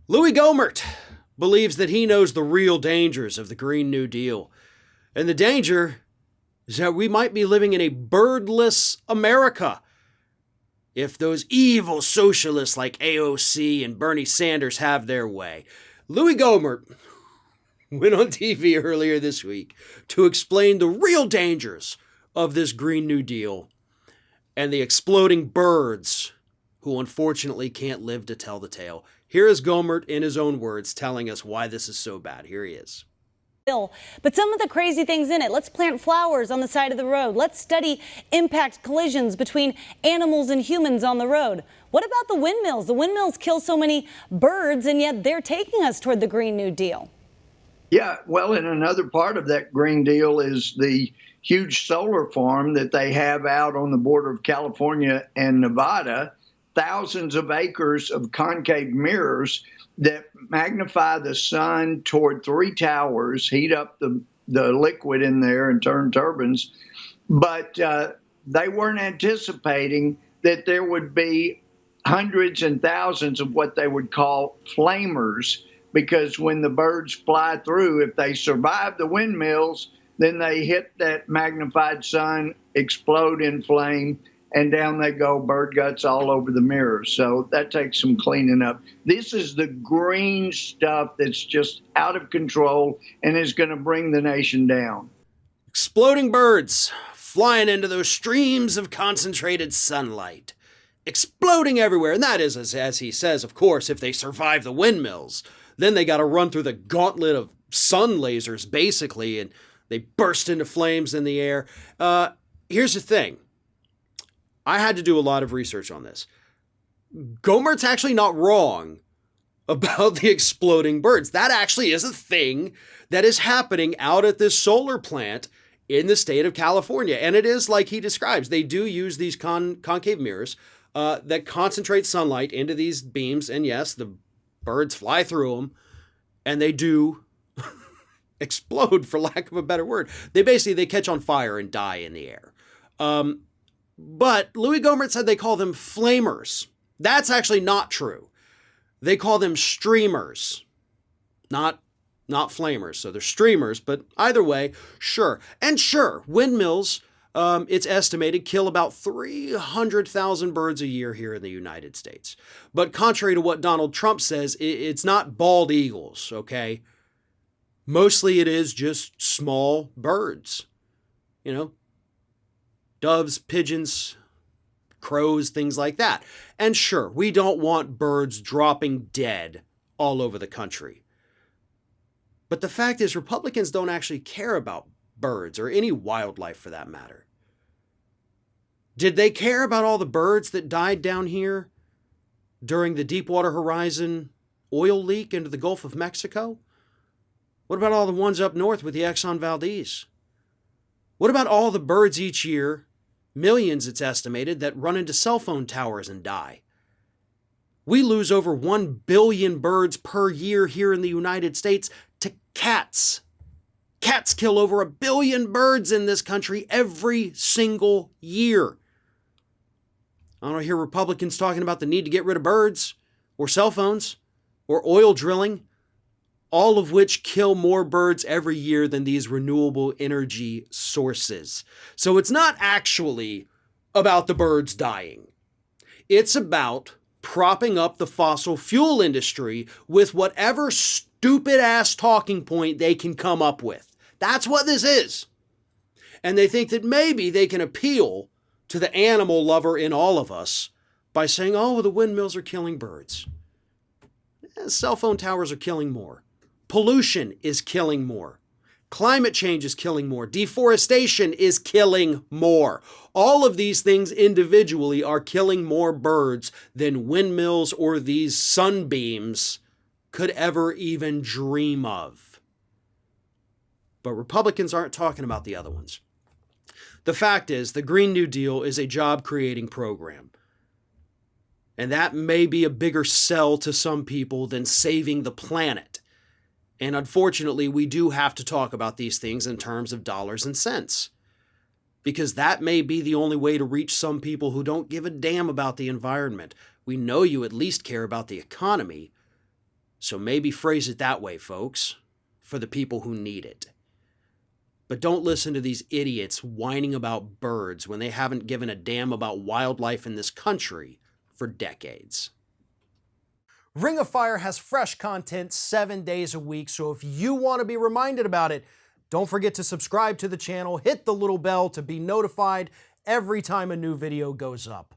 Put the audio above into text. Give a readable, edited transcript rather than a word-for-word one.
Louis Gohmert believes that he knows the real dangers of the Green New Deal. And the danger is that we might be living in a birdless America if those evil socialists like AOC and Bernie Sanders have their way. Louis Gohmert went on TV earlier this week to explain the real dangers of this Green New Deal and the exploding birds who unfortunately can't live to tell the tale. Here is Gohmert in his own words telling us why this is so bad. Here he is. But some of the crazy things in it. Let's plant flowers on the side of the road. Let's study impact collisions between animals and humans on the road. What about the windmills? The windmills kill so many birds, and yet they're taking us toward the Green New Deal. Yeah, well, and another part of that Green Deal is the huge solar farm that they have out on the border of California and Nevada, thousands of acres of concave mirrors that magnify the sun toward three towers, heat up the liquid in there and turn turbines. But they weren't anticipating that there would be hundreds and thousands of what they would call flamers, because when the birds fly through, if they survive the windmills, then they hit that magnified sun, explode in flame, and down they go, bird guts all over the mirrors. So that takes some cleaning up. This is the green stuff that's just out of control and is going to bring the nation down. Exploding birds flying into those streams of concentrated sunlight, exploding everywhere. And that is, as he says, of course, if they survive the windmills. Then they got to run through the gauntlet of sun lasers, basically, and they burst into flames in the air. Here's the thing. I had to do a lot of research on this. Gohmert's actually not wrong about the exploding birds. That actually is a thing that is happening out at this solar plant in the state of California. And it is like he describes. They do use these concave mirrors that concentrate sunlight into these beams. And yes, the birds fly through them and they do explode, for lack of a better word. They catch on fire and die in the air. But Louis Gohmert said they call them flamers. That's actually not true. They call them streamers, not flamers. So they're streamers, but either way, sure. And sure, windmills, it's estimated, kill about 300,000 birds a year here in the United States. But contrary to what Donald Trump says, it's not bald eagles, okay? Mostly it is just small birds, doves, pigeons, crows, things like that. And sure, we don't want birds dropping dead all over the country. But the fact is, Republicans don't actually care about birds or any wildlife for that matter. Did they care about all the birds that died down here during the Deepwater Horizon oil leak into the Gulf of Mexico? What about all the ones up north with the Exxon Valdez? What about all the birds each year, millions it's estimated, that run into cell phone towers and die? We lose over 1 billion birds per year here in the United States to cats. Cats kill over 1 billion birds in this country every single year. I don't hear Republicans talking about the need to get rid of birds or cell phones or oil drilling, all of which kill more birds every year than these renewable energy sources. So it's not actually about the birds dying. It's about propping up the fossil fuel industry with whatever stupid ass talking point they can come up with. That's what this is. And they think that maybe they can appeal to the animal lover in all of us by saying, oh, well, the windmills are killing birds. Cell phone towers are killing more. Pollution is killing more. Climate change is killing more. Deforestation is killing more. All of these things individually are killing more birds than windmills or these sunbeams could ever even dream of. But Republicans aren't talking about the other ones. The fact is, the Green New Deal is a job-creating program. And that may be a bigger sell to some people than saving the planet. And unfortunately, we do have to talk about these things in terms of dollars and cents, because that may be the only way to reach some people who don't give a damn about the environment. We know you at least care about the economy, So maybe phrase it that way, folks, for the people who need it. But don't listen to these idiots whining about birds when they haven't given a damn about wildlife in this country for decades. Ring of Fire has fresh content 7 days a week, so if you want to be reminded about it, don't forget to subscribe to the channel, hit the little bell to be notified every time a new video goes up.